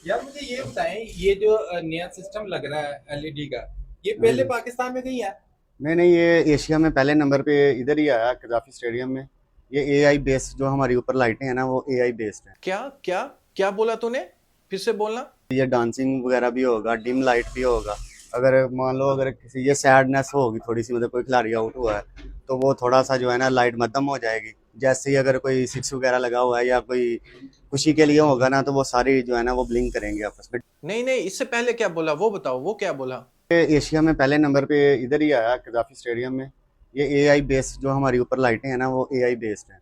यार मुझे ये बताएं, ये जो नया सिस्टम लग रहा है एलईडी का, ये हाँ पहले जी। पाकिस्तान में कहीं है? नहीं नहीं, ये एशिया में पहले नंबर पे इधर ही आया, कजाफी स्टेडियम में। ये एआई बेस्ड जो हमारी ऊपर लाइटें हैं ना, वो एआई बेस्ड है। क्या क्या क्या बोला तूने? फिर से बोलना। ये डांसिंग वगैरह भी होगा, डिम लाइट भी होगा। अगर मान लो, अगर किसी ये सैडनेस होगी थोड़ी सी, मतलब कोई खिलाड़ी आउट हुआ है, तो वो थोड़ा सा जो है ना, लाइट मध्यम हो जाएगी। जैसे ही अगर कोई सिक्स वगैरह लगा हुआ है या कोई खुशी के लिए होगा ना, तो वो सारी जो है ना, वो ब्लिंक करेंगे आपस में। नहीं नहीं, इससे पहले क्या बोला वो बताओ, वो क्या बोला? ये एशिया में पहले नंबर पे इधर ही आया, कजाफी स्टेडियम में। ये एआई बेस्ड जो हमारी ऊपर लाइटें हैं ना, वो एआई बेस्ड है।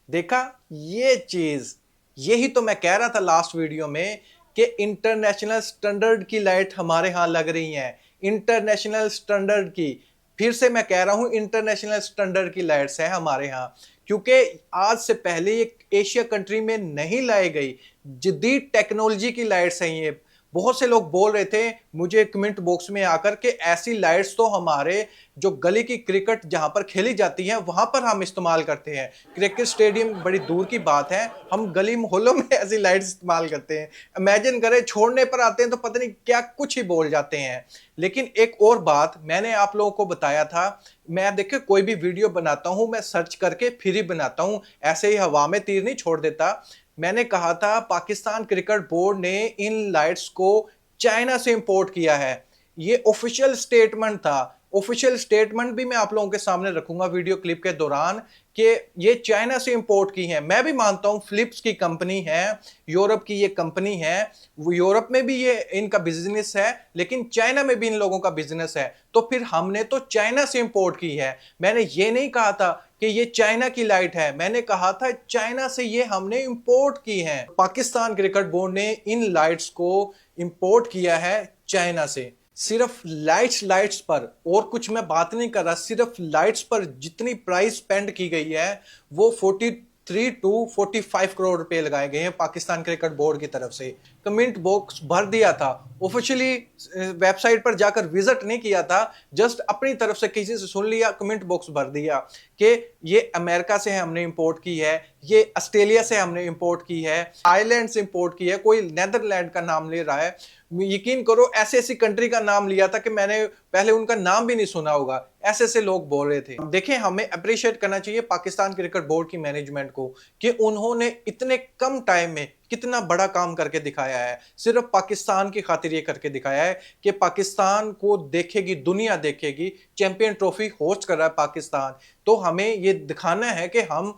देखा, ये चीज, यही तो मैं कह रहा था लास्ट वीडियो में कि इंटरनेशनल स्टैंडर्ड की लाइट हमारे यहाँ लग रही है। इंटरनेशनल स्टैंडर्ड की, फिर से मैं कह रहा हूं, इंटरनेशनल स्टैंडर्ड की लाइट्स हैं हमारे यहाँ। क्योंकि आज से पहले एक एशिया कंट्री में नहीं लाई गई जदीद टेक्नोलॉजी की लाइट्स हैं ये। बहुत से लोग बोल रहे थे मुझे कमेंट बॉक्स में आकर के ऐसी लाइट्स तो हमारे जो गली की क्रिकेट जहां पर खेली जाती है वहां पर हम इस्तेमाल करते हैं। क्रिकेट स्टेडियम बड़ी दूर की बात है, हम गली मोहल्लों में ऐसी लाइट्स इस्तेमाल करते हैं। इमेजिन करें, छोड़ने पर आते हैं तो पता नहीं क्या कुछ ही बोल जाते हैं। लेकिन एक और बात मैंने आप लोगों को बताया था, मैं देखिए कोई भी वीडियो बनाता हूं मैं सर्च करके फिर ही बनाता हूं, ऐसे ही हवा में तीर नहीं छोड़ देता। मैंने कहा था पाकिस्तान क्रिकेट बोर्ड ने इन लाइट्स को चाइना से इंपोर्ट किया है। ये ऑफिशियल स्टेटमेंट था। ऑफिशियल स्टेटमेंट भी मैं आप लोगों के सामने रखूंगा वीडियो क्लिप के दौरान कि ये चाइना से इंपोर्ट की है। मैं भी मानता हूं फिलिप्स की कंपनी है, यूरोप की ये कंपनी है, वो यूरोप में भी ये इनका बिजनेस है, लेकिन चाइना में भी इन लोगों का बिजनेस है। तो फिर हमने तो चाइना से इंपोर्ट की है। मैंने ये नहीं कहा था कि ये चाइना की लाइट है, मैंने कहा था चाइना से ये हमने इंपोर्ट की है। पाकिस्तान क्रिकेट बोर्ड ने इन लाइट्स को इंपोर्ट किया है चाइना से। सिर्फ लाइट्स लाइट्स पर, और कुछ मैं बात नहीं कर रहा, सिर्फ लाइट्स पर जितनी प्राइस स्पेंड की गई है वो 43 to 45 करोड़ रुपए लगाए गए हैं पाकिस्तान क्रिकेट बोर्ड की तरफ से। कमेंट बॉक्स भर दिया था, ऑफिशियली वेबसाइट पर जाकर विजिट नहीं किया था, जस्ट अपनी तरफ से किसी से सुन लिया, कमेंट बॉक्स भर दिया कि ये अमेरिका से हमने इंपोर्ट की है, ये ऑस्ट्रेलिया से हमने इंपोर्ट की है, आयरलैंड से इंपोर्ट की है, कोई नेदरलैंड का नाम ले रहा है। यकीन करो ऐसी ऐसी कंट्री का नाम लिया था कि मैंने पहले उनका नाम भी नहीं सुना होगा, ऐसे ऐसे लोग बोल रहे थे। देखिए, हमें अप्रिशिएट करना चाहिए पाकिस्तान क्रिकेट बोर्ड की मैनेजमेंट को कि उन्होंने इतने कम टाइम में कितना बड़ा काम करके दिखाया है। सिर्फ पाकिस्तान की खातिर ये करके दिखाया है कि पाकिस्तान को देखेगी दुनिया, देखेगी चैंपियन ट्रॉफी होस्ट कर रहा है पाकिस्तान। तो हमें ये दिखाना है कि हम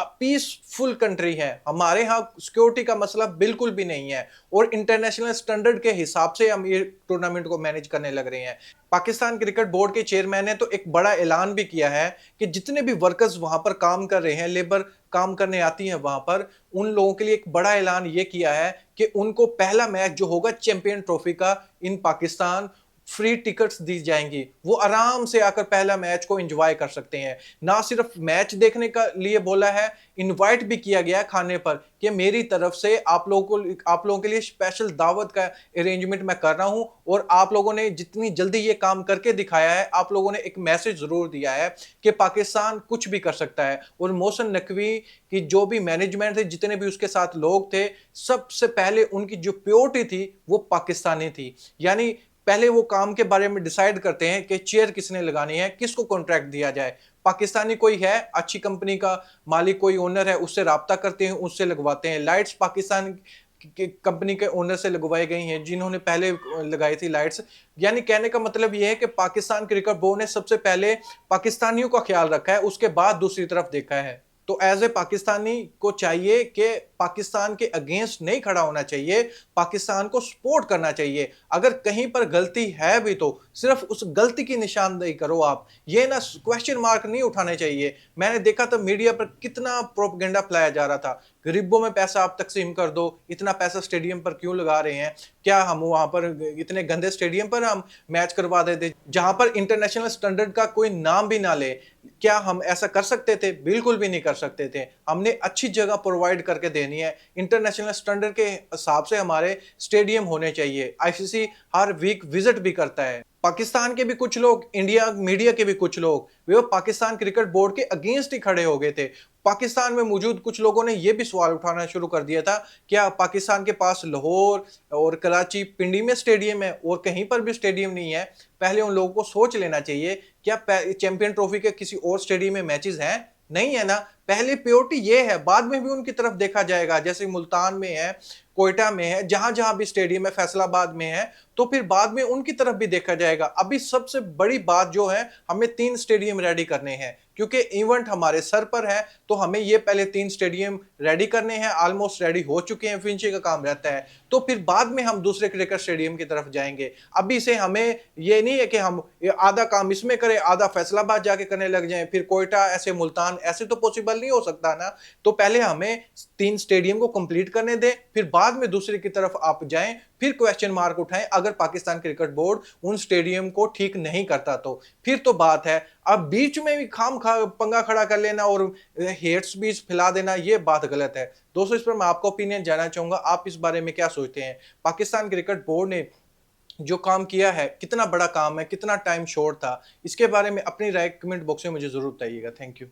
पीसफुल कंट्री है, हमारे यहाँ सिक्योरिटी का मसला बिल्कुल भी नहीं है, और इंटरनेशनल स्टैंडर्ड के हिसाब से हम ये टूर्नामेंट को मैनेज करने लग रहे हैं। पाकिस्तान क्रिकेट बोर्ड के चेयरमैन ने तो एक बड़ा ऐलान भी किया है कि जितने भी वर्कर्स वहां पर काम कर रहे हैं, लेबर काम करने आती है वहां पर, उन लोगों के लिए एक बड़ा ऐलान ये किया है कि उनको पहला मैच जो होगा चैंपियन ट्रॉफी का इन पाकिस्तान, फ्री टिकट्स दी जाएंगी। वो आराम से आकर पहला मैच को एंजॉय कर सकते हैं। ना सिर्फ मैच देखने का लिए बोला है, इनवाइट भी किया गया खाने पर कि मेरी तरफ से आप लोगों के लिए स्पेशल दावत का अरेंजमेंट मैं कर रहा हूं, और आप लोगों ने जितनी जल्दी ये काम करके दिखाया है, आप लोगों ने एक मैसेज जरूर दिया है कि पाकिस्तान कुछ भी कर सकता है। और मोहसिन नकवी की जो भी मैनेजमेंट थे, जितने भी उसके साथ लोग थे, सबसे पहले उनकी जो प्योरिटी थी वो पाकिस्तानी थी। यानी पहले वो काम के बारे में डिसाइड करते हैं कि चेयर किसने लगानी है, किसको कॉन्ट्रैक्ट दिया जाए। पाकिस्तानी कोई है, अच्छी कंपनी का मालिक कोई ओनर है, उससे राब्ता करते हैं, उससे लगवाते हैं। लाइट्स पाकिस्तान कंपनी के ओनर से लगवाई गई हैं, जिन्होंने पहले लगाई थी लाइट्स। यानी कहने का मतलब यह है कि पाकिस्तान क्रिकेट बोर्ड ने सबसे पहले पाकिस्तानियों का ख्याल रखा है, उसके बाद दूसरी तरफ देखा है। तो एज ए पाकिस्तानी को चाहिए कि पाकिस्तान के अगेंस्ट नहीं खड़ा होना चाहिए, पाकिस्तान को सपोर्ट करना चाहिए। अगर कहीं पर गलती है भी तो सिर्फ उस गलती की निशानदेही करो आप, ये ना क्वेश्चन मार्क नहीं उठाने चाहिए। मैंने देखा था मीडिया पर कितना प्रोपेगेंडा फैलाया जा रहा था, गरीबों में पैसा आप तकसीम कर दो, इतना पैसा स्टेडियम पर क्यों लगा रहे हैं, क्या हम वहां पर इतने गंदे स्टेडियम पर हम मैच करवा देते जहां पर इंटरनेशनल स्टैंडर्ड का कोई नाम भी ना ले? क्या हम ऐसा कर सकते थे? बिल्कुल भी नहीं कर सकते थे। हमने अच्छी जगह प्रोवाइड करके देनी है, इंटरनेशनल स्टैंडर्ड के हिसाब से हमारे स्टेडियम होने चाहिए। आईसीसी हर वीक विजिट भी करता है। पाकिस्तान के भी कुछ लोग, इंडिया मीडिया के भी कुछ लोग, वे पाकिस्तान क्रिकेट बोर्ड के अगेंस्ट ही खड़े हो गए थे। पाकिस्तान में मौजूद कुछ लोगों ने यह भी सवाल उठाना शुरू कर दिया था, क्या पाकिस्तान के पास लाहौर और कराची, पिंडी में स्टेडियम है और कहीं पर भी स्टेडियम नहीं है? पहले उन लोगों को सोच लेना चाहिए, क्या चैंपियन ट्रॉफी के किसी और स्टेडियम में मैचेस हैं? नहीं है ना। पहले प्योरिटी ये है, बाद में भी उनकी तरफ देखा जाएगा। जैसे मुल्तान में है, कोयटा में है, जहां जहां भी स्टेडियम है, फैसलाबाद में है, तो फिर बाद में उनकी तरफ भी देखा जाएगा। अभी सबसे बड़ी बात जो है, हमें 3 स्टेडियम रेडी करने हैं, क्योंकि इवेंट हमारे सर पर है, तो हमें ये पहले 3 स्टेडियम रेडी करने हैं। ऑलमोस्ट रेडी हो चुके हैं, फिनिशिंग का काम रहता है, तो फिर बाद में हम दूसरे क्रिकेट स्टेडियम की तरफ जाएंगे। अभी से हमें ये नहीं है कि हम आधा काम इसमें करें, आधा फैसलाबाद जाके करने लग जाएं, फिर कोयटा, ऐसे मुल्तान, ऐसे तो पॉसिबल नहीं हो सकता ना। तो पहले हमें 3 स्टेडियम को कंप्लीट करने दें, फिर बाद में दूसरे की तरफ आप जाएं, फिर क्वेश्चन मार्क उठाएं अगर पाकिस्तान क्रिकेट बोर्ड उन स्टेडियम को ठीक नहीं करता तो। फिर तो बात है। अब बीच में भी पंगा खड़ा कर लेना और हेट स्पीच फैला देना, ये बात गलत है। दोस्तों, इस पर मैं आपका ओपिनियन जानना चाहूंगा, आप इस बारे में क्या सोचते हैं? पाकिस्तान क्रिकेट बोर्ड ने जो काम किया है, कितना बड़ा काम है, कितना टाइम शॉर्ट था, इसके बारे में अपनी राय कमेंट बॉक्स में मुझे जरूर बताइएगा। Thank you.